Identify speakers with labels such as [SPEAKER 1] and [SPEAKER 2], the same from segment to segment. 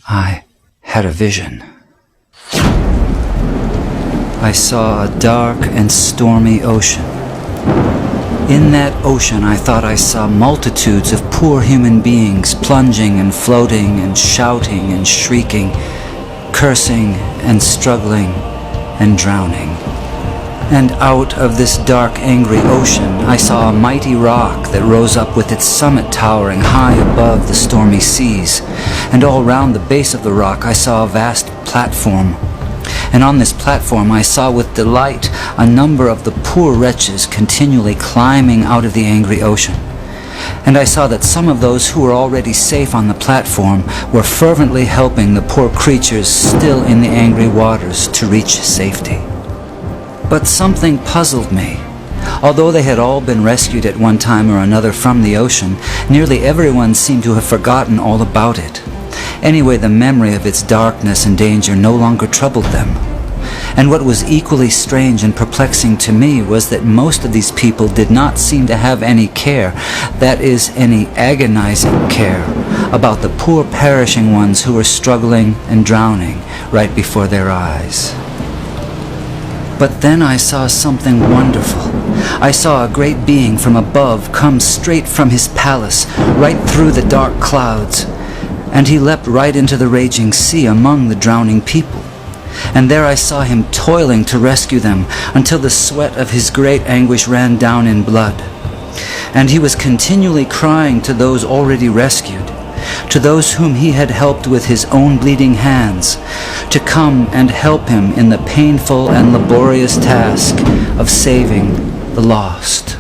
[SPEAKER 1] I had a vision. I saw a dark and stormy ocean. In that ocean, I thought I saw multitudes of poor human beings plunging and floating and shouting and shrieking, cursing and struggling and drowning. And out of this dark, angry ocean, I saw a mighty rock that rose up with its summit towering high above the stormy seas. And all round the base of the rock, I saw a vast platform. And on this platform I saw with delight a number of the poor wretches continually climbing out of the angry ocean. And I saw that some of those who were already safe on the platform were fervently helping the poor creatures still in the angry waters to reach safety. But something puzzled me. Although they had all been rescued at one time or another from the ocean, nearly everyone seemed to have forgotten all about it. Anyway, the memory of its darkness and danger no longer troubled them. And what was equally strange and perplexing to me was that most of these people did not seem to have any care, that is, any agonizing care, about the poor perishing ones who were struggling and drowning right before their eyes. But then I saw something wonderful. I saw a great being from above come straight from his palace, right through the dark clouds. And he leapt right into the raging sea among the drowning people. And there I saw him toiling to rescue them, until the sweat of his great anguish ran down in blood. And he was continually crying to those already rescued, to those whom he had helped with his own bleeding hands, to come and help him in the painful and laborious task of saving the lost.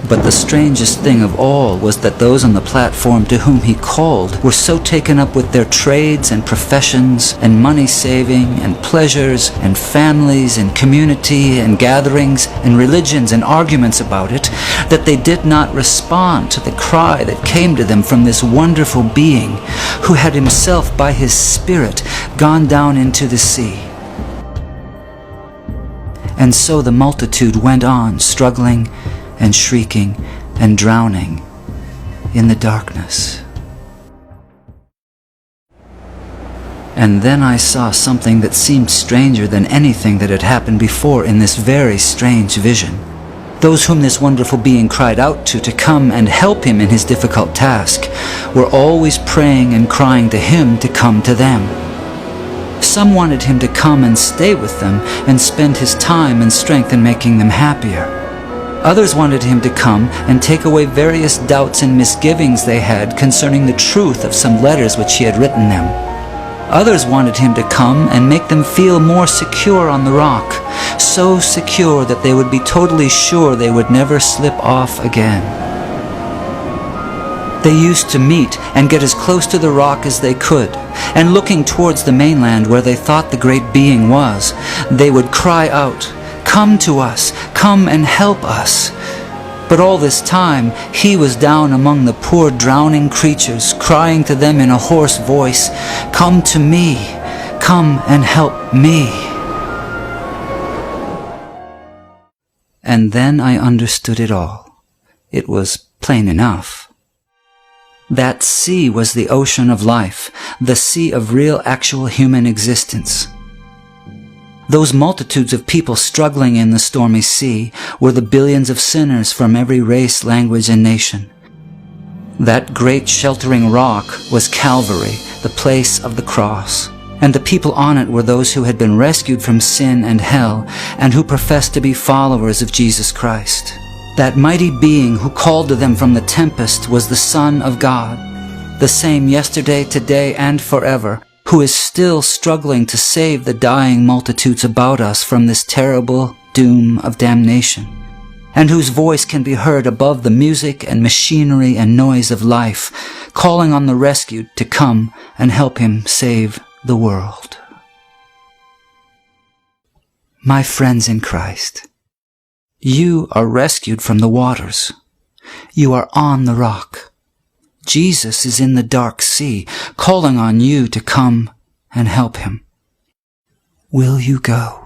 [SPEAKER 1] But the strangest thing of all was that those on the platform to whom he called were so taken up with their trades and professions and money-saving and pleasures and families and community and gatherings and religions and arguments about it that they did not respond to the cry that came to them from this wonderful being who had himself by his Spirit gone down into the sea. And so the multitude went on struggling and shrieking and drowning in the darkness. And then I saw something that seemed stranger than anything that had happened before in this very strange vision. Those whom this wonderful being cried out to come and help him in his difficult task were always praying and crying to him to come to them. Some wanted him to come and stay with them and spend his time and strength in making them happier. Others wanted him to come and take away various doubts and misgivings they had concerning the truth of some letters which he had written them. Others wanted him to come and make them feel more secure on the rock, so secure that they would be totally sure they would never slip off again. They used to meet and get as close to the rock as they could, and looking towards the mainland where they thought the great being was, they would cry out, "Come to us, come and help us." But all this time, he was down among the poor drowning creatures, crying to them in a hoarse voice, "Come to me, come and help me." And then I understood it all. It was plain enough. That sea was the ocean of life, the sea of real, actual human existence. Those multitudes of people struggling in the stormy sea were the billions of sinners from every race, language, and nation. That great sheltering rock was Calvary, the place of the cross, and the people on it were those who had been rescued from sin and hell and who professed to be followers of Jesus Christ. That mighty being who called to them from the tempest was the Son of God, the same yesterday, today, and forever, who is still struggling to save the dying multitudes about us from this terrible doom of damnation, and whose voice can be heard above the music and machinery and noise of life, calling on the rescued to come and help him save the world. My friends in Christ, you are rescued from the waters. You are on the rock. Jesus is in the dark sea, calling on you to come and help him. Will you go?